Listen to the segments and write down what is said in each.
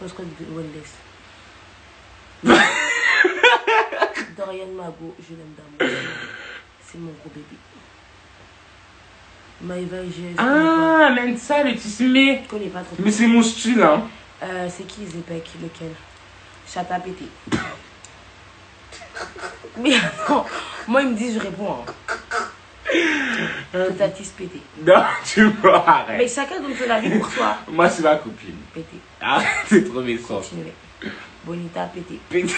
Postcode de Wellness. Dorian Mago, je l'aime d'amour. C'est mon gros bébé. Maëva IGS. Ah, même ça, le tismé. Je connais pas trop. Mais c'est mon style, hein. C'est qui Zepek? Lequel? Chata pété. Mais attends, moi ils me disent je réponds. Totatis pété. Non, tu m'arrêtes. Mais chacun donne son avis pour toi. Moi, c'est ma copine. Pété. Ah, c'est trop méchant. Continuez. Bonita pété. Pété.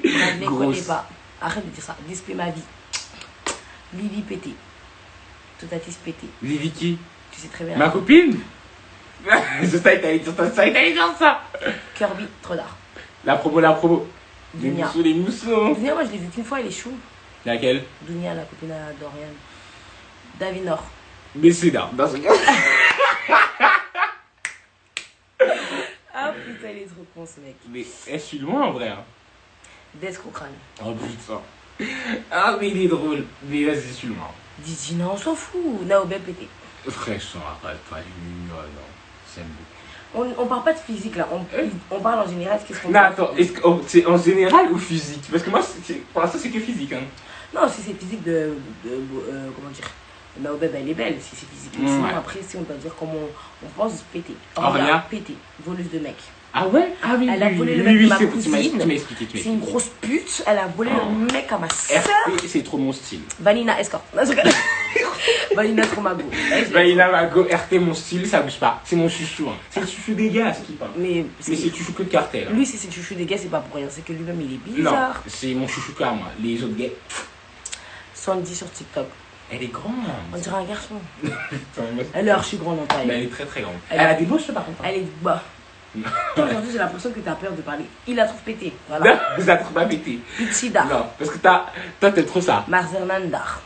Je ne connais Grosse. pas. Arrête de dire ça. Display ma vie. Lily pété. Totatis pété. Vivi qui? Tu sais très bien. Ma copine. Je savais que t'allais dire ça, je savais que t'allais dire ça. Kirby, trop d'art. La promo. Les Dunia. moussous, les moussous. Dunia, moi je l'ai vu qu'une fois, elle est chou. Laquelle? Dunia, la copine à Dorian. Davinor. Mais c'est là, dans ce cas. Ah putain, il est trop con ce mec. Mais je suis loin en vrai. Hein. Descocrane. Oh putain. Ah, mais il est drôle. Mais vas-y, je suis loin. Didi, non, on s'en fout. Naobé pété. Fraîchement, arrête pas. Non, c'est beaucoup. On parle pas de physique là, on parle en général. Qu'est-ce qu'on Non, attends, est-ce que c'est en général ou physique? Parce que moi, pour l'instant, c'est que physique. Hein. Non, si c'est physique comment dire, Naobé, elle est belle si c'est physique. Mais sinon, après, si on doit dire comment on pense pété. Aurélia pété, voleuse de mec. Ah ouais? Ah oui, Elle a volé le mec de ma cousine. Tu m'as expliqué. C'est une grosse pute, elle a volé le mec à ma soeur. RP, c'est trop mon style. Vanina Escort. Vanina Tromago. Vanina Mago, RP, mon style, ça bouge pas. C'est mon chouchou. Hein. C'est le chouchou des gars, ce qui parle. Mais c'est le chouchou que de cartel. Hein. Lui, si c'est le chouchou des gars, c'est pas pour rien. C'est que lui-même, il est Non, bizarre. c'est mon chouchou à moi. Les autres gars. Sandy sur TikTok. Elle est grande. On dirait un garçon. Putain, moi, Elle est archi grande en taille. mais elle est très très grande. Elle a des beaux cheveux par contre. Elle est bas. Toi, aujourd'hui, j'ai l'impression que t'as peur de parler. Il a trop pété. Voilà. Non, ça trouve pas pété. Pichida. Non, parce que toi, t'aimes trop ça. Marzernan Dar.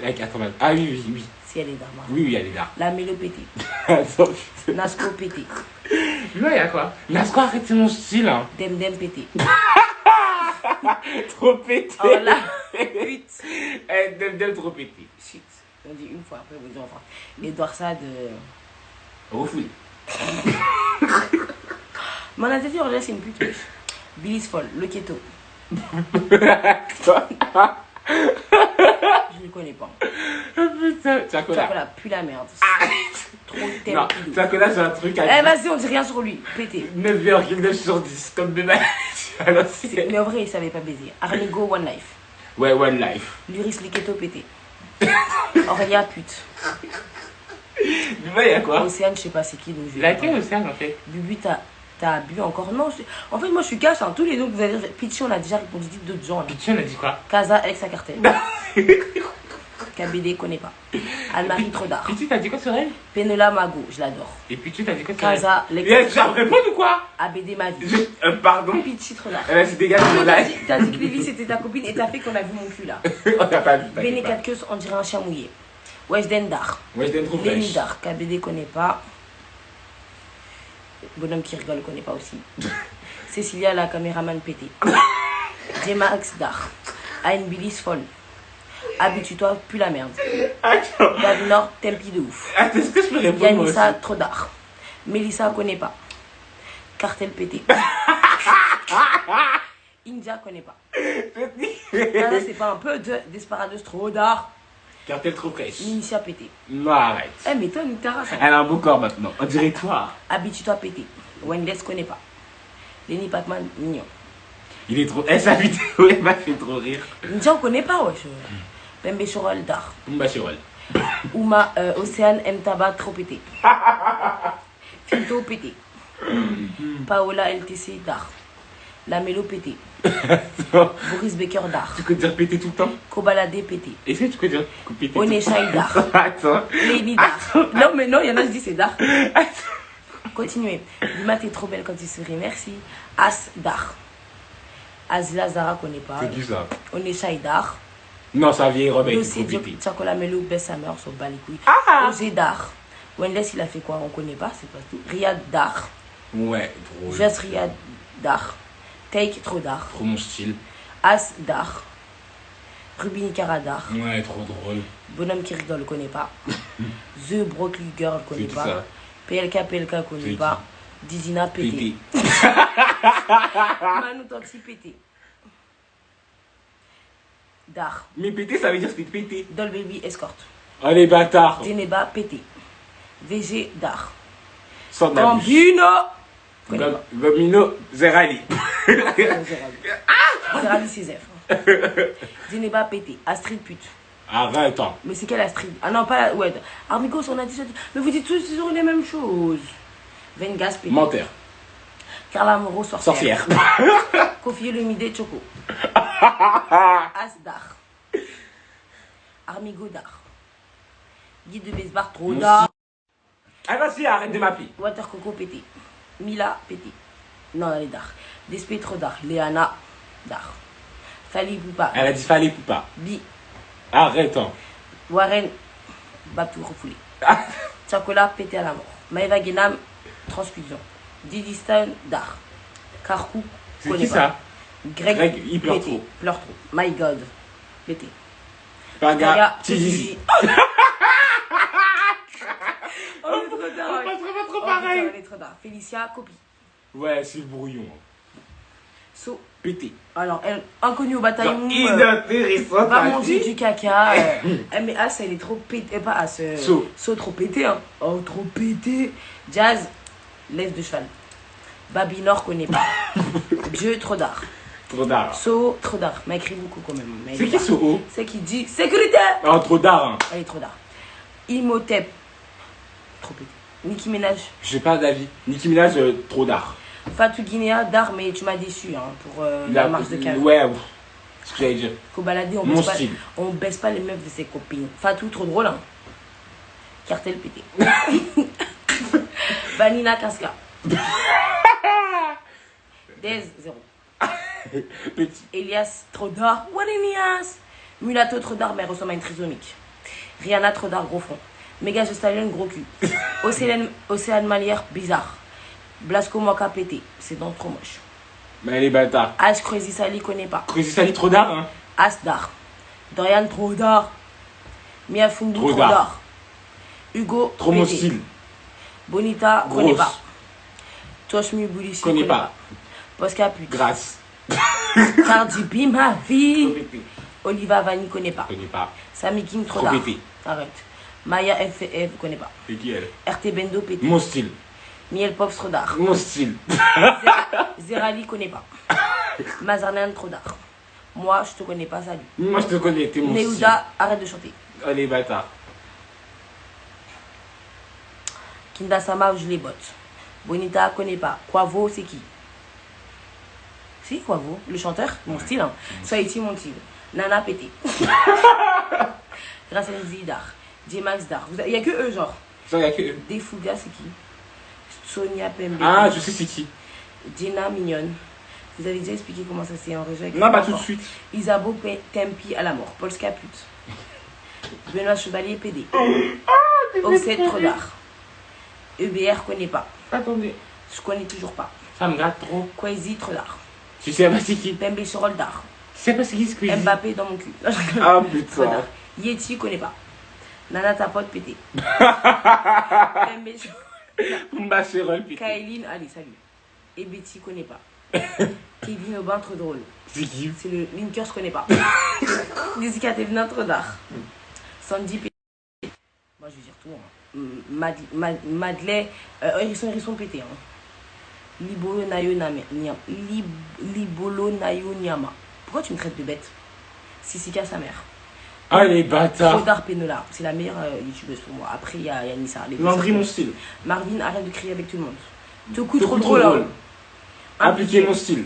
Attends, ah oui. Si elle est d'art. Oui, elle est là. La Mélo pété. Attends, Nasco pété. là, il y a quoi? Nasco, arrête, c'est mon style. Hein. Dem pété. Trop pété. Oh là. Pute. Dem trop pété. Shit. On dit une fois, après on dit enfin. Edouard Sade. Refoule. Mon attitude, en c'est une pute. Wesh. Billy's folle. Le keto. Je ne connais pas. Putain, Chacola. Chacola pue la merde. Trop Non, terrible. Chacola, c'est un truc à Eh, vas-y, on dit rien sur lui. Pété. 9,9 sur 10, comme bébé. Alors, Mais en vrai, il savait pas baiser. Arnigo, One Life. ouais, One Life. Luris, Liketo, pété. Aurélia, pute. Bébé, il y a quoi? Océane, je sais pas c'est qui. Donc je vais Laquelle pas. Océane en fait? Bubu, t'as bu encore? Non, en fait, moi, je suis cash. Hein. Tous les noms que vous avez dit. Pitchy, on a déjà répondu. Dites d'autres gens. Là. Pitchy, on a dit quoi? Casa, Alex à cartel. KBD, connais pas. Anne-Marie Trodard. Pitchy, t'as dit quoi sur elle? Penola Mago, je l'adore. Et Pitchy, t'as dit quoi sur elle? Casa, Mais Lex. tu vas me répondre ou quoi? ABD, ma vie. Pardon? Pitchy Trodard. Eh ben, c'est dégagé de mon live. T'as dit que Lévi c'était ta copine et t'as fait qu'on a vu mon cul là. On n'a pas vu. Béné 4 queues, on dirait un chien mouillé. Weshden Dar. Ouais, je t'aime trop Léni fraîche. Dar. KBD connaît pas. Bonhomme qui rigole connaît pas aussi. Cécilia la caméraman pété. J-Max Dar. Aïn Billis folle. Habitue-toi, plus la merde. Attends. Davinor, tempi de ouf. Attends, est-ce que je peux répondre moi aussi? Yanissa, trop d'art. Mélissa connaît pas. Cartel pété. India connaît pas. Ah, là, c'est pas un peu de Desperados trop d'art. Cartel trop fraîche. Minicia pété. Non, arrête. Eh, mais toi, Nitara, ça. Elle a un beau corps maintenant. On dirait toi. Habitue-toi pété. Wenless connaît pas. Lenny Pacman, mignon. Il est trop. Eh, sa vidéo, elle m'a fait trop rire. India, on connaît pas, wesh. Pembe Chorol d'art. Pumba Chirol. Ouma, Océane, M. Tabac, trop pété. Finto pété. Paola, LTC, d'art. La Mélo pété. Boris Becker, d'art. Tu peux dire péter tout le temps? Kobalade pété. Est-ce que tu peux dire péter tout le Oneshai, d'art. temps? Attends. Lady d'art. Non, mais non, il y en a qui disent c'est d'art. Continuez. Dima, t'es trop belle quand tu souris, merci. As, d'art. Azila, Zara, connaît pas. C'est qui ça? Oneshai, d'art. Non, ça vieille Robert. Dossier Diop, Chacola Melo, Bessamer, sur bat les couilles. Ah! Osé d'art. Wenless, il a fait quoi? On connaît pas, c'est pas tout. Riyad d'art. Ouais, drôle. Just Riyad d'art. Take, trop d'art. Trop mon style. As d'art. Ruby Nicara d'art. Ouais, trop drôle. Bonhomme qui rigole, connaît pas. The Broccoli Girl, connaît C'est qui pas. ça? PLK, connaît C'est pas. Dizina, pété. Pété. Manu Toxi pété. Dar. Mais pété, ça veut dire c'était pété. Doll Baby escorte. Allez, bâtard. Deneba pété. VG Dar. Sans abus. Gambino. Gomino Zerali. Zerali César. Deneba pété. Astrid pute. Arrête. Hein. Mais c'est quelle Astrid? Ah non, pas la. Ouais. Armicos, on a dit ça. Mais vous dites tous toujours les mêmes choses. Vengas pété. Menteur. Carla Moreau sorcière. Kofi Olomide Choco. Asdar. Armigo Dar. Guide de Besbar trop d'art. Ah vas-y, arrête de m'appeler. Water Coco pété. Mila pété. Non, elle est Dar. Despé trop d'art. Léana Dar. Fali Poupa. Elle a dit fallait ou pas. Bi. Arrête. Hein. Warren Batou refoulé. Chacola pété à la mort. Maëva Guénam transfusion. Didistan Dar. Karkou. C'est qui ça? Greg il pleure pété. trop. Pleure trop. My God. Pété. Paga, Tizi. On est trop tard. On passe pas trop pareil. On est trop tard. Félicia, copie. Ouais, c'est le brouillon. So. Pété. Alors, elle, inconnue au bataillon. Inintéressant. Va manger du caca. Mais As, elle est trop pété. Pas As. So, trop pété. Hein. Oh, trop pété. Jazz, laisse de cheval. Babinor, connaît pas. Dieu, trop d'art. Trop d'art. So, trop d'art. Mais écrit beaucoup quand même. C'est qui So? C'est qui dit sécurité. Oh, trop d'art. Hein. Elle est trop d'art. Imhotep. Trop pété. Nicki Minaj. J'ai pas d'avis. Nicki Minaj, trop d'art. Fatou Guinea, d'art, mais tu m'as déçu hein, pour la marche de cave. Ouais, ce que j'allais dire. Faut balader, on baisse pas les meufs de ses copines. Fatou, trop drôle, hein. Cartel pété. Vanina Casca. Dez, 0. Petit. Elias, trop d'art. What Elias? Mulato, trop d'art, mais elle ressemble à une trisomique. Rihanna, trop d'art, gros front. Méga Stallion, gros cul. Océane Malière, bizarre. Blasco Moka pété, c'est donc trop moche. Mais elle est bâtard. Ash Crazy Sally connaît pas. Crazy Sally, trop d'art, hein. Asdar. Dorian, trop d'art. Mia Fundu, trop d'art. Hugo, trop mon style. Bonita, connaît pas. Toshmi Boulissi, connaît pas. Posca pute. Grâce. Cardi B, ma vie. Oliva Vanni, connaît pas. Connaît pas. Sami King, trop d'art. Arrête. Maya FF, connaît pas. C'est qui elle? RT Bendo, pété. Mon style. Miel Pop, trop d'art. Mon style. Zerali, connaît pas. Mazarnan, trop d'art. Moi, je te connais pas, salut. Moi, je te connais, t'es mon style. Neuda, arrête de chanter. Allez, bâtard. Kindasama, je les botte. Bonita, connaît pas. Quavo, c'est qui? Si, Quavo, le chanteur, mon style. Hein. Soiti, mon style. Nana, pété. Grâce à Zidar. J-Max Dar. Il n'y a que eux, genre. Il n'y a que eux. Defouga, c'est qui? Sonia Pembe. Ah, je sais c'est qui. Dina Mignonne. Vous avez déjà expliqué comment ça s'est enregistré? Non, pas tout de suite. Isabo Tempi à la mort. Polska pute. Benoît Chevalier PD. Offset trop d'art. EBR connaît pas. Attendez. Je connais toujours pas. Ça me gratte trop. Quasi trop d'art. Tu sais pas c'est qui? Pembe Sorol d'art. Tu sais pas c'est qui ce Squeezie? Mbappé dans mon cul. Ah putain. Yeti connaît pas. Nana ta pote pété. Pembe Mba Chérol pété. Kaeline, allez salut. Et Betty connaît pas. Kevin Aubin trop drôle. C'est qui? C'est le Linker, je connais pas. Jessica Tevna trop d'art. Sandy pété. Moi je vais dire tout. Hein. Madeleine, hérisson pété. Hein. Libolo Nayo Nyama. Pourquoi tu me traites de bête? Sissika sa mère. Ah les bâtards. Faudar Penola, c'est la meilleure youtubeuse pour moi. Après il y a Nissa. Landry mon style. Marvin, arrête de crier avec tout le monde. Toku trop drôle. Hein. Appliquez mon style.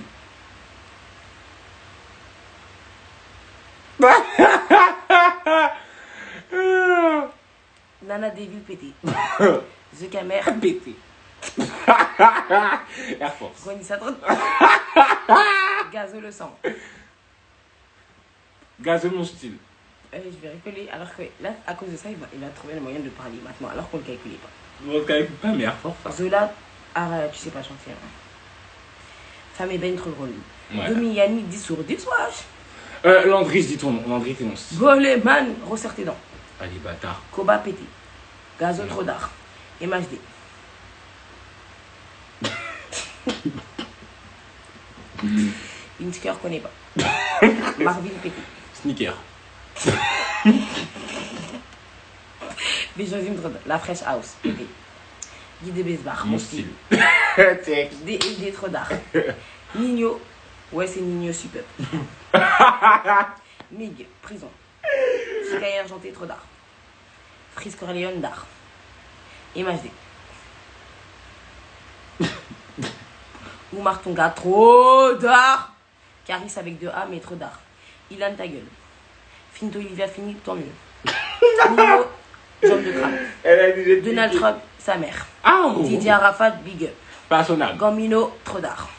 Nana Devil pété. The Camer pété. Air Force. Ronissa trop. Gazo le sang. Gazo mon style. Je vais rigoler alors que là, à cause de ça, il va trouver le moyen de parler maintenant alors qu'on ne le calculait pas. On ne calcule pas, mais Air Force. Zola, tu sais pas chanter. Hein. Femme et Ben trop drôle. Ouais. Domi Yannick 10 sur 10, wesh. Landry, je dis ton nom. Landry, t'es mon style. Goleman, resserre tes dents. Allez, bâtard. Koba pété. Gazo trop d'art. MHD. Insker connaît pas. Marvin pété. Sneaker. Vision la Fresh House pété. Guy de Besbar. Mon style. Des trop d'art. Nino. Ouais, c'est Nino Super. Mig, prison. Chicaille argenté, trop d'art. Frise Corleone d'art. Image D. Oumar Tonga, trop d'art. Caris avec 2A, mais trop d'art. Ilan, ta gueule. Finto Olivia, fini, tant mieux. Nino, jambe de crabe. Donald Trump, sa mère. Oh. Didier Arafat, big up. Personnel. Gambino, trop d'art.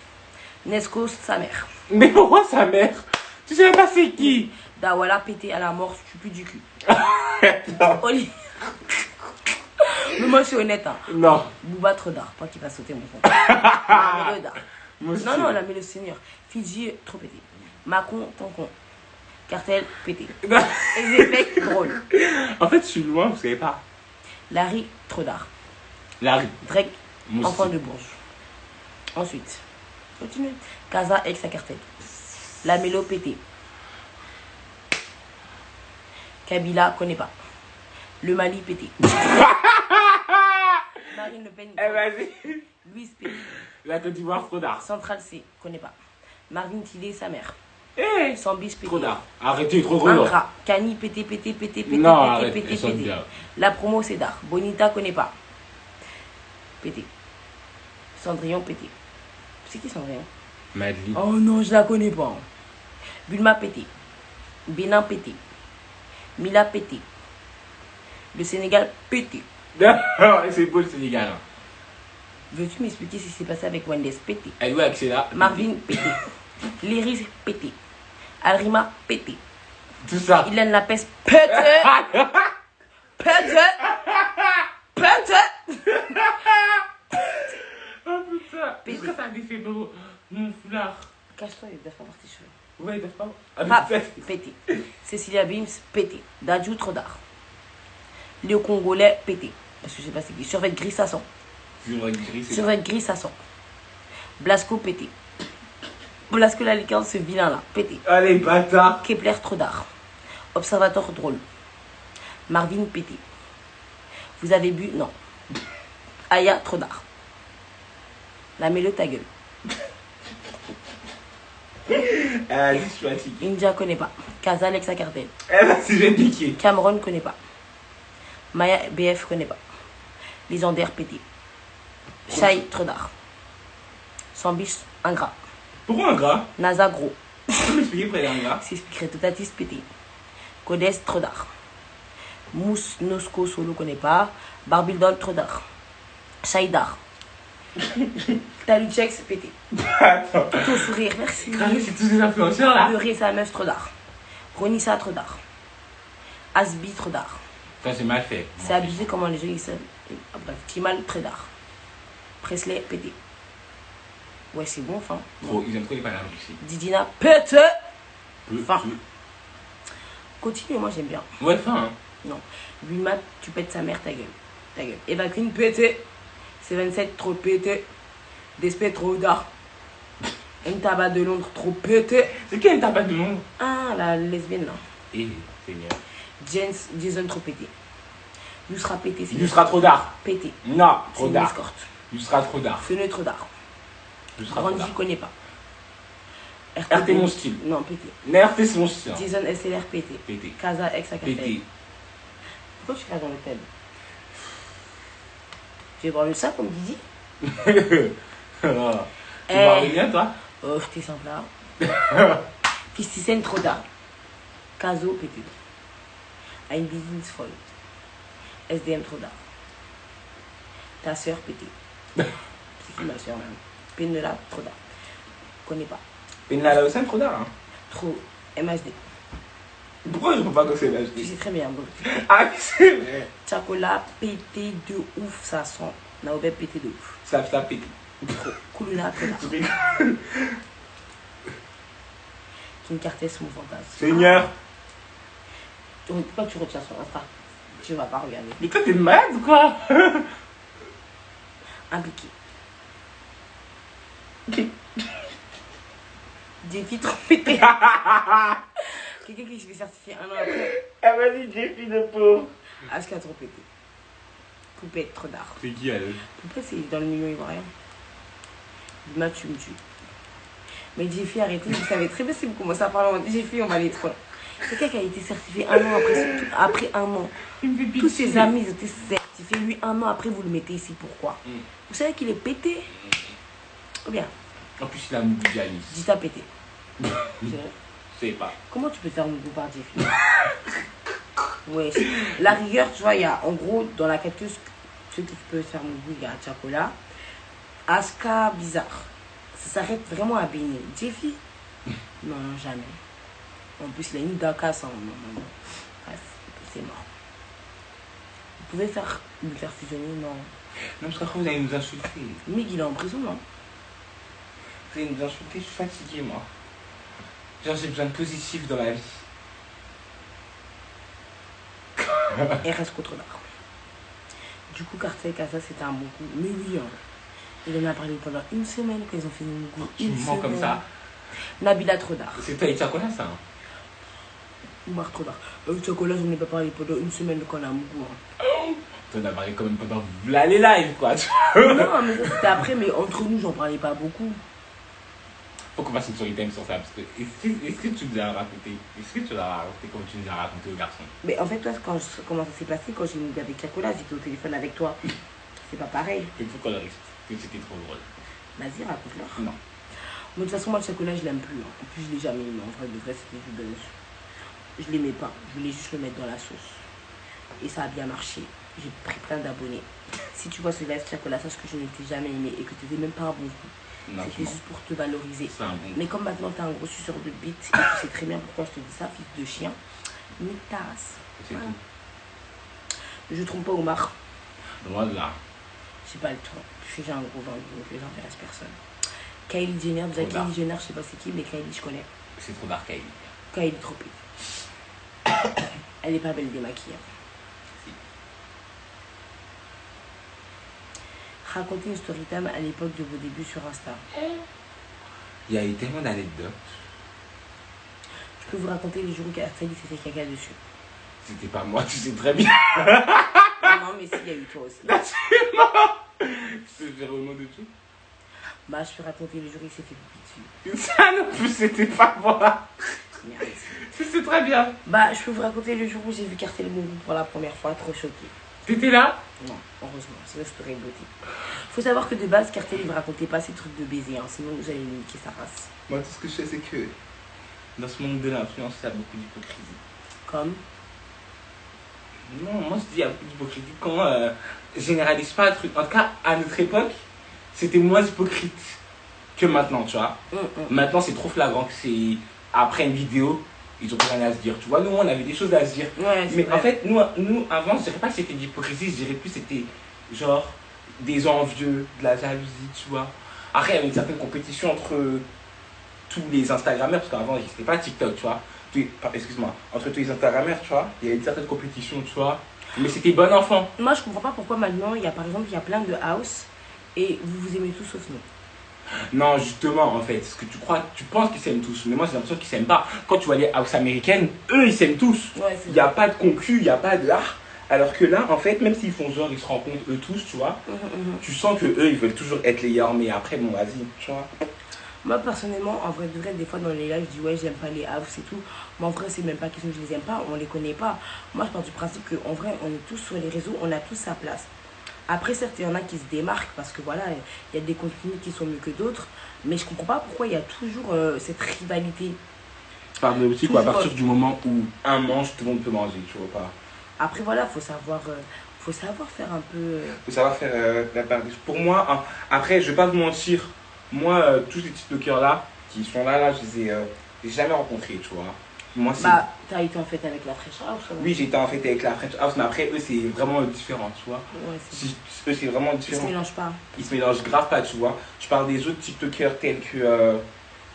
Nesco, sa mère. Mais pourquoi sa mère? Tu sais pas c'est qui? Dawala, pété à la mort, tu pues du cul. Non. Oli. Mais moi, je suis honnête. Hein. Non. Bouba, trop d'art. Pas qu'il va sauter mon compte. La mélo d'art. Moi Non, la mélo seigneur. Fidji, trop pété. Macron, ton con. Cartel, pété. Les effets, drôle. En fait, je suis loin, vous savez pas. Larry, trop d'art. Larry. Drake, Moi enfant aussi. de Bourges. Ensuite, continue. Casa, ex à cartel. La mélo, pété. Kabila, connaît pas. Le Mali, pété. Marine Le Pen, Eh, vas-y. Louise, pété. La Côte d'Ivoire, trop d'art. Central C, connaît pas. Marvin Tillet, sa mère. Eh. Sambis, pété. Trop d'art. Arrêtez, trop drôle. Ankra, Cani, pété, pété, pété, pété, Non, pété, arrête, pété, elle sonne pété. bien. La promo, c'est d'art. Bonita, connaît pas. Pété. Cendrillon, pété. C'est qui Cendrillon? Madly. Oh non, je la connais pas. Bulma, pété. Bénin, pété. Mila, pété. Le Sénégal, pété. C'est beau le Sénégal. Hein. Veux-tu m'expliquer ce qui s'est passé avec Wendes? Pété. Elle doit accéder là. Marvin, pété. Lyris, pété. Alrima, pété. Tout ça. Hélène Lapès, pété. Pété. Pété. Oh putain. Pété. Est-ce que t'as défait mon foulard? Cache-toi, il doit pas voir tes cheveux. Ouais, ils doivent pas. Ah, Rap, mais pété. Cécilia Bims, pété. Dadju, trop d'art. Léo Congolais, pété. Parce que je sais pas c'est qui. Survêt gris, ça sent. Survêt gris, ça sent. Blasco, pété. Blasco la licorne, ce vilain-là, pété. Allez, bâtard. Kepler, trop d'art. Observateur, drôle. Marvin, pété. Vous avez bu? Non. Aya, trop d'art. La mélo, ta gueule. Allez, je suis fatigué. India, connaît pas. Casa, Alexa Cartel. Eh ben, si j'ai piqué. Cameron, connaît pas. Maya, BF, connaît pas. Légendaire, pété. Shai, trop d'art. Sambis, ingrat. Pourquoi un gras? NASA, gros. Tu peux m'expliquer pourquoi il y a un gras? S'expliquerait Totatis, pété. Codes, trop d'art. Mousse, Nosco, solo, connaît pas. Barbildol, trop d'art. Shaidar. Taluchex, pété. Attends. Tout sourire, merci. C'est tous des influenceurs là. Beurré, sa meuf, trop d'art. Ronissa, trop d'art. Asbi, trop d'art. Ça, c'est mal fait. C'est abusé comment les gens ils se. Ah, bref, Timal, très d'art. Presley, pété. Ouais, c'est bon, fin. Trop, ils aiment trop les panames ici. Didina, pété. Fin. Peu. Continue, moi j'aime bien. Ouais, fin. Hein. Non. Bulma, tu pètes sa mère, ta gueule. Ta gueule. Eva Queen, pété. C27, trop pété. Despé, trop d'art. Une tabac de Londres, trop pété. C'est qui un tabac de nom? Ah, la lesbienne là. Eh, Seigneur. Jason, trop pété. You sera pété, c'est Il sera trop d'art. pété. Non, C'est trop une d'art. escorte. Il sera trop d'art. Feneux, trop d'art. Il sera trop Randy, d'art. connais pas. RT, mon style. Non, pété. RT, c'est mon style. Jason, SLR, pété. Pété. Casa, ex à Cartel. Pété. Pourquoi tu casses dans le thème? Tu veux boire le sac comme Didi? Tu vas rien, toi? Oh, t'es simple là. Pisticène, trop d'art. Caso, pété. I'm business folle. SDM, trop d'art. Ta soeur, pété. C'est qui ma soeur même? Penela, trop d'art. Connais pas. Penela la aussi, trop d'art. Hein. Trop. MHD. Pourquoi je ne peux pas que c'est Tu l'HD? sais très bien. Bon. Ah, c'est vrai. Chocolat, pété de ouf, ça sent. Naobé, pété de ouf. Ça pété. Trop. Kuluna, trop d'art. Je rigole. Kim Cartes, mon fantasme. Seigneur. Pourquoi tu retiens son Insta? Tu vas pas regarder. Mais toi, t'es malade ou quoi? Impliqué. Jeffy trop pété. Quelqu'un qui se fait certifier 1 an après. Elle m'a dit Jeffy de pauvre. Aska trop pété. Poupette, trop d'art. C'est qui elle? Poupette, c'est dans le milieu ivoirien. Demain, tu me tues. Mais Jeffy, arrêtez, vous savez très bien si vous commencez à parler en Jeffy, on va aller trop loin. Quelqu'un qui a été certifié 1 an après 1 an. Tous ses amis étaient certifiés. Lui, 1 an après, vous le mettez ici. Pourquoi? Vous savez qu'il est pété? Ou bien? En plus, il a un goût Janis. Dis t'as pété. Je sais pas. Comment tu peux faire un goût par Jeffy? Ouais. La rigueur, tu vois, il y a en gros, dans la catégorie, ceux qui peuvent faire mon goût, il y a Chacola. Aska, bizarre. Ça s'arrête vraiment à Béni. Jeffy? Non, jamais. En plus, il a une dacasse. Non. Bref, c'est mort. Vous pouvez le faire fusionner? Non. Non, parce qu'après, vous allez nous insulter. Mais il est en prison, non? Vous allez nous insulter, je suis fatigué, moi. Genre, j'ai besoin de positif dans la vie. Et reste contre l'art. Du coup, Cartel Casa, c'était un bon coup. Mais oui, hein. Il en a parlé pendant 1 semaine quand ils ont fait mon goût. Tu mens comme ça. Nabila Trodar. C'est toi et Chacola, ça, hein? Oumar Trodar. Chocolat, j'en ai pas parlé pendant 1 semaine quand on a mon goût. Hein. T'en as parlé quand même pendant les lives, quoi. Non, mais ça c'était après, mais entre nous, j'en parlais pas beaucoup. Faut qu'on fasse une story time sur ça, parce que est-ce que tu nous as raconté? Est-ce que tu l'as raconté comme tu nous as raconté au garçon? Mais en fait, toi, comment ça s'est passé quand j'ai mis avec Chocolat, j'étais au téléphone avec toi. C'est pas pareil. Il faut qu'on leur explique que c'était trop drôle. Vas-y, raconte-leur. Non. Mais de toute façon, moi, le Chocolat, je l'aime plus. Hein. En plus, je l'ai jamais aimé. En vrai, de vrai, c'était du buzz. Je l'aimais pas. Je voulais juste le mettre dans la sauce. Et ça a bien marché. J'ai pris plein d'abonnés. Si tu vois ce live Chocolat, sache que je ne t'ai jamais aimé et que tu n'étais même pas un bon coup. C'était juste pour te valoriser. Un bon. Mais comme maintenant, tu es un gros suceur de bite et tu sais très bien pourquoi je te dis ça, fils de chien, mais ta race. C'est tout. Je trompe pas Omar. Loin de là. J'ai pas le temps. J'ai un gros ventre, donc les gens n'intéressent personne. Kylie Jenner, déjà Kylie Jenner, je sais pas c'est qui, mais Kylie, je connais. C'est trop dark, Kylie. Kylie, trop pire. Elle est pas belle démaquillée. Si. Racontez une story time à l'époque de vos débuts sur Insta. Il y a eu tellement d'anecdotes. Je peux vous raconter les jours où Kylie s'est fait caca dessus. C'était pas moi, tu sais très bien. Non, mais si, il y a eu toi aussi. C'est mort. Tu sais faire le mot de tout. Bah, je peux raconter les jours où il s'est fait pipi dessus. Ça non plus, c'était pas moi. Merde. C'est très bien. Bah, je peux vous raconter le jour où j'ai vu Cartel Mougou pour la première fois, trop choquée. T'étais là? Non, heureusement, sinon je t'aurais bloqué. Faut savoir que de base, Cartel, il me racontait pas ces trucs de baiser, hein, sinon j'allais lui niquer sa race. Moi, tout ce que je sais, c'est que dans ce monde de l'influence, il y a beaucoup d'hypocrisie. Comme? Non, moi je dis il y a beaucoup d'hypocrisie quand généralise pas le truc. En tout cas, à notre époque, c'était moins hypocrite que maintenant, tu vois. Maintenant, c'est trop flagrant que c'est après une vidéo, ils ont plus rien à se dire. Tu vois, nous, on avait des choses à se dire. Ouais, mais vrai. en fait, nous, avant, je dirais pas que c'était de l'hypocrisie, je dirais plus c'était genre des envieux, de la jalousie, tu vois. Après, il y avait une certaine compétition entre tous les Instagrammeurs, parce qu'avant, il n'existait pas TikTok, tu vois. Excuse-moi, entre tous les Instagrammeurs, tu vois, il y a une certaine compétition, tu vois. Mais c'était bon enfant. Moi, je comprends pas pourquoi maintenant, il y a par exemple, il y a plein de house et vous vous aimez tous sauf nous. Non, justement, en fait, ce que tu penses qu'ils s'aiment tous, mais moi j'ai l'impression qu'ils s'aiment pas. Quand tu vois les house américaines, eux ils s'aiment tous. Ouais, il n'y a pas de concu, il n'y a pas de alors que là, en fait, même s'ils font genre, ils se rencontrent eux tous, tu vois, tu sens que eux ils veulent toujours être les meilleurs, mais après, bon, vas-y, tu vois. Moi, personnellement, en vrai, de vrai, des fois dans les lives, je dis ouais, j'aime pas les house et tout. Mais en vrai, c'est même pas question que je les aime pas, on les connaît pas. Moi, je pars du principe qu'en vrai, on est tous sur les réseaux, on a tous sa place. Après, certes, il y en a qui se démarquent parce que voilà, il y a des contenus qui sont mieux que d'autres. Mais je comprends pas pourquoi il y a toujours cette rivalité. Par de aussi, quoi, à partir du moment où un mange, tout le monde peut manger, tu vois pas. Après, voilà, faut savoir faire un peu. Faut savoir faire la part. Pour moi, après, je vais pas vous mentir, moi, tous ces TikTokers là, qui sont là, je les ai jamais rencontrés, tu vois. Moi, bah, t'as été en fête avec la Fresh House? Oui, j'ai été en fête avec la French House, mais après, eux, c'est vraiment différent, tu vois. Ouais, eux, c'est vraiment différent. Ils se mélangent pas. Ils se mélangent grave pas, tu vois. Je parle des autres TikTokers tels que,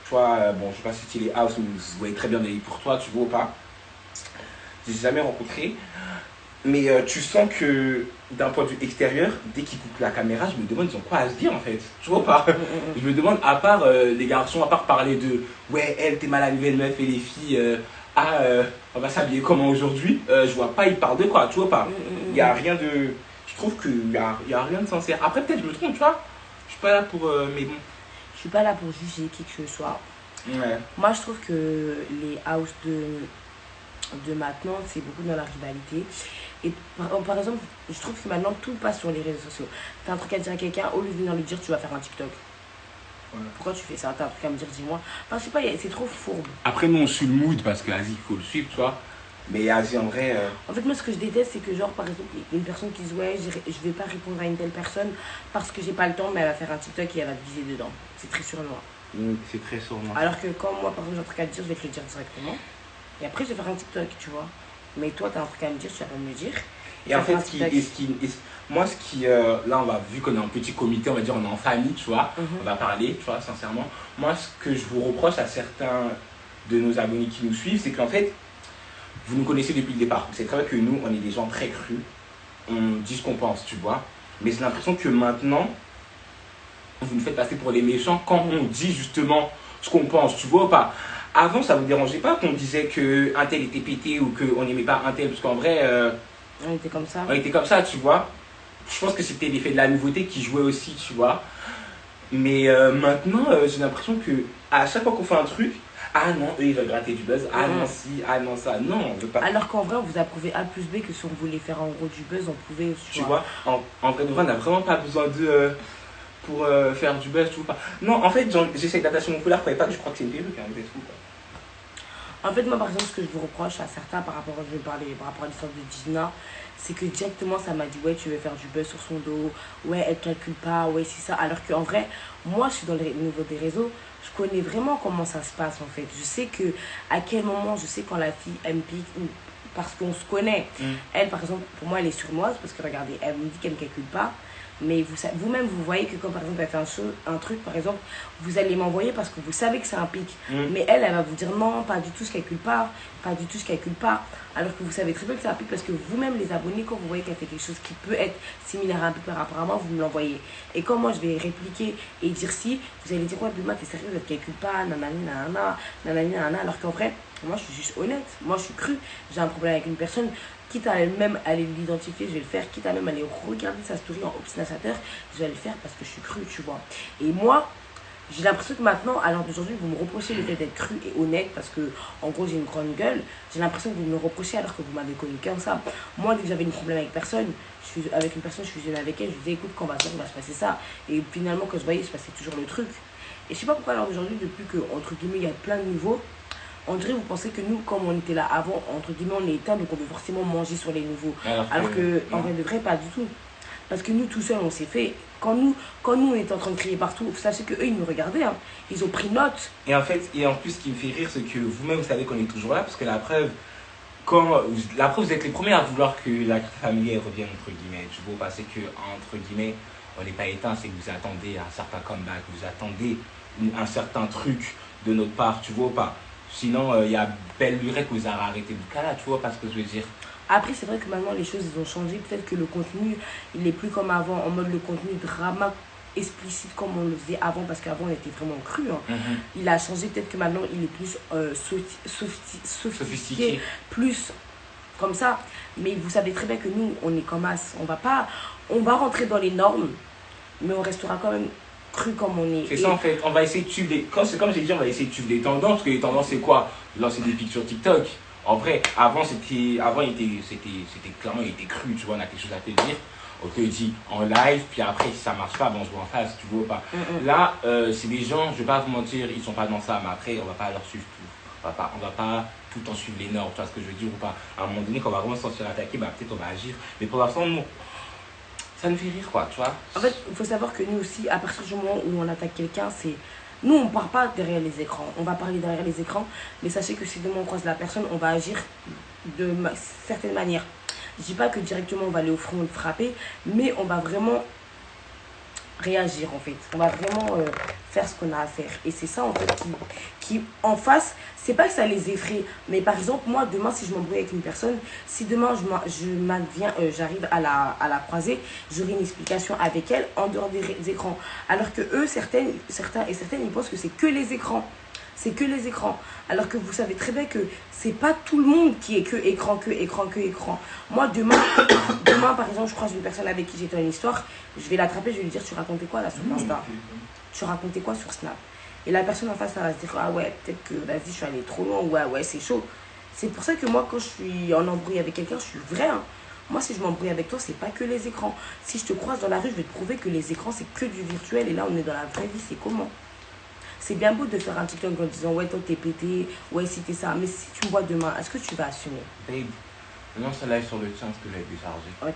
tu vois, bon, je sais pas si c'est les House, mais vous voyez très bien pour toi, tu vois ou pas. Je les ai jamais rencontrés. Mais tu sens que d'un point de vue extérieur, dès qu'ils coupent la caméra, je me demande ils ont quoi à se dire en fait. Tu vois pas? Je me demande, à part les garçons, à part parler de ouais, elle, t'es mal à nouvelle meuf et les filles, on va s'habiller comment aujourd'hui, je vois pas, ils parlent de quoi, tu vois pas? Il y a rien de. Je trouve qu'il y a rien de sincère. Après, peut-être je me trompe, tu vois? Je suis pas là pour. Mais bon. Je suis pas là pour juger qui que ce soit. Ouais. Moi, je trouve que les house de maintenant, c'est beaucoup dans la rivalité. Et par exemple, je trouve que maintenant, tout passe sur les réseaux sociaux. T'as un truc à dire à quelqu'un, au lieu de venir lui dire, tu vas faire un TikTok. Ouais. Pourquoi tu fais ça? T'as un truc à me dire, dis-moi. Enfin, je sais pas, c'est trop fourbe. Après, nous, on suit le mood parce que vas-y, il faut le suivre, tu vois. Mais Asie, en vrai. En fait, moi, ce que je déteste, c'est que, genre, par exemple, il y a une personne qui dit, ouais, je vais pas répondre à une telle personne parce que j'ai pas le temps, mais elle va faire un TikTok et elle va te viser dedans. C'est très sournois. C'est très sournois. Alors que, quand moi, par exemple, j'ai un truc à te dire, je vais te le dire directement. Et après, je vais faire un TikTok, tu vois. Mais toi, t'as un truc à me dire, tu vas pas me le dire. Et en fait, moi, là, on va, vu qu'on est en petit comité, on va dire, on est en famille, tu vois, on va parler, tu vois, sincèrement. Moi, ce que je vous reproche à certains de nos abonnés qui nous suivent, c'est qu'en fait, vous nous connaissez depuis le départ. C'est très vrai que nous, on est des gens très crus. On dit ce qu'on pense, tu vois. Mais j'ai l'impression que maintenant, vous nous faites passer pour les méchants quand on dit justement ce qu'on pense, tu vois ou pas. Avant, ça vous dérangeait pas qu'on disait qu'un tel était pété ou qu'on n'aimait pas un tel, parce qu'en vrai, On était comme ça. on était comme ça, tu vois. Je pense que c'était l'effet de la nouveauté qui jouait aussi, tu vois. Mais maintenant, j'ai l'impression que à chaque fois qu'on fait un truc, ah non, eux ils veulent gratter du buzz, ah non, si, ah non, ça, non, on veut pas. Alors qu'en vrai, on vous a prouvé A plus B que si on voulait faire en gros du buzz, on pouvait. Tu vois, en vrai, on n'a vraiment pas besoin de. Pour faire du buzz, tu vois pas. Non, en fait, j'essaie d'attacher mon foulard, croyez pas que je crois que c'est une perruque, hein, vous êtes fous, quoi. En fait, moi, par exemple, ce que je vous reproche à certains par rapport, je vais parler par rapport à l'histoire de Gina, c'est que directement, ça m'a dit, ouais, tu veux faire du buzz sur son dos, ouais, elle calcule pas, ouais, c'est ça. Alors qu'en vrai, moi, je suis dans le niveau des réseaux, je connais vraiment comment ça se passe, en fait. Je sais que, à quel moment, je sais quand la fille, elle me pique, parce qu'on se connaît. Elle, par exemple, pour moi, elle est surnoise, parce que regardez, elle me dit qu'elle ne calcule pas. Mais vous-même, vous voyez que quand, par exemple, elle fait un truc, par exemple, vous allez m'envoyer parce que vous savez que c'est un pic. Mais elle va vous dire non, pas du tout, je calcule pas, pas du tout, je calcule pas. Alors que vous savez très bien que c'est un pic parce que vous-même, les abonnés, quand vous voyez qu'elle fait quelque chose qui peut être similaire à un pic par rapport à moi, vous me l'envoyez. Et quand moi, je vais répliquer et dire si, vous allez dire, ouais, Bulma, t'es sérieuse, elle ne calcule pas, nanani, nanana, nanani, nanana. Alors qu'en vrai, moi, je suis juste honnête. Moi, je suis crue. J'ai un problème avec une personne. Quitte à elle-même aller l'identifier, je vais le faire. Quitte à même aller regarder sa story en obstinateur, je vais le faire parce que je suis crue, tu vois. Et moi, j'ai l'impression que maintenant, à l'heure d'aujourd'hui, vous me reprochez le fait d'être crue et honnête parce que, en gros, j'ai une grande gueule. J'ai l'impression que vous me le reprochez alors que vous m'avez connu comme ça. Moi, dès que j'avais un problème avec personne, avec une personne, je fusionnais avec elle, je disais, écoute, quand on va se voir, il va se passer ça. Et finalement, quand je voyais, il se passait toujours le truc. Et je sais pas pourquoi, à l'heure d'aujourd'hui, depuis que, entre guillemets, il y a plein de niveaux, on dirait, vous pensez que nous, comme on était là avant, entre guillemets, on est éteint, donc on veut forcément manger sur les nouveaux. Alors que, en vrai de vrai, pas du tout. Parce que nous, tout seuls, on s'est fait. Quand nous, on était en train de crier partout, sachez qu'eux, ils nous regardaient. Hein. Ils ont pris note. Et en fait, et en plus, ce qui me fait rire, c'est que vous-même, vous savez qu'on est toujours là, parce que la preuve, vous êtes les premiers à vouloir que la famille revienne, entre guillemets. Je vois passer que, entre guillemets, on n'est pas éteint, c'est que vous attendez un certain comeback, vous attendez un certain truc de notre part, tu vois pas. Sinon, il y a belle lurette que vous avez arrêté du cas là, tu vois pas ce que je veux dire. Après, c'est vrai que maintenant, les choses, ils ont changé. Peut-être que le contenu, il est plus comme avant, en mode le contenu drama explicite comme on le faisait avant, parce qu'avant, on était vraiment cru. Hein. Il a changé, peut-être que maintenant, il est plus sophistiqué, plus comme ça. Mais vous savez très bien que nous, on est comme as. On va rentrer dans les normes, mais on restera quand même cru comme on est. C'est ça en fait, on va essayer de suivre comme j'ai dit, on va essayer de suivre les tendances, parce que les tendances c'est quoi? Lancer des pics sur TikTok. En vrai, avant il était cru, tu vois, on a quelque chose à te dire. On te dit en live, puis après si ça marche pas, bon, on se voit en face, tu vois pas. Là, c'est des gens, je vais pas vous mentir, ils sont pas dans ça, mais après on va pas leur suivre tout. On va pas tout le temps suivre les normes, tu vois ce que je veux dire ou pas. À un moment donné, quand on va vraiment se sentir attaqué, bah peut-être on va agir. Mais pour l'instant, non. Ça nous fait rire, quoi, tu vois. En fait, il faut savoir que nous aussi, à partir du moment où on attaque quelqu'un, c'est... Nous, on ne part pas derrière les écrans. On va parler derrière les écrans. Mais sachez que si demain on croise la personne, on va agir de certaines manières. Je ne dis pas que directement on va aller au front le frapper, mais on va vraiment réagir en fait. On va vraiment faire ce qu'on a à faire. Et c'est ça en fait qui en face, c'est pas que ça les effraie, mais par exemple, moi demain, si je m'embrouille avec une personne, si demain j'arrive à la croiser, j'aurai une explication avec elle en dehors des écrans. Alors que eux, certains et certaines, ils pensent que c'est que les écrans. C'est que les écrans. Alors que vous savez très bien que c'est pas tout le monde qui est que écran. Moi, demain, par exemple, je croise une personne avec qui j'étais en histoire, je vais l'attraper, je vais lui dire, tu racontais quoi là sur Insta? Tu racontais quoi sur Snap? Et la personne en face, elle va se dire, ah ouais, peut-être que, vas-y, je suis allée trop loin, ouais, c'est chaud. C'est pour ça que moi, quand je suis en embrouille avec quelqu'un, je suis vraie. Hein. Moi, si je m'embrouille avec toi, c'est pas que les écrans. Si je te croise dans la rue, je vais te prouver que les écrans, c'est que du virtuel. Et là, on est dans la vraie vie, c'est comment? C'est bien beau de faire un TikTok en disant, ouais, toi, t'es pété, ouais, si t'es ça. Mais si tu me vois demain, est-ce que tu vas assumer? Babe, lance un live sur le tien parce que je l'ai déchargé. Ouais.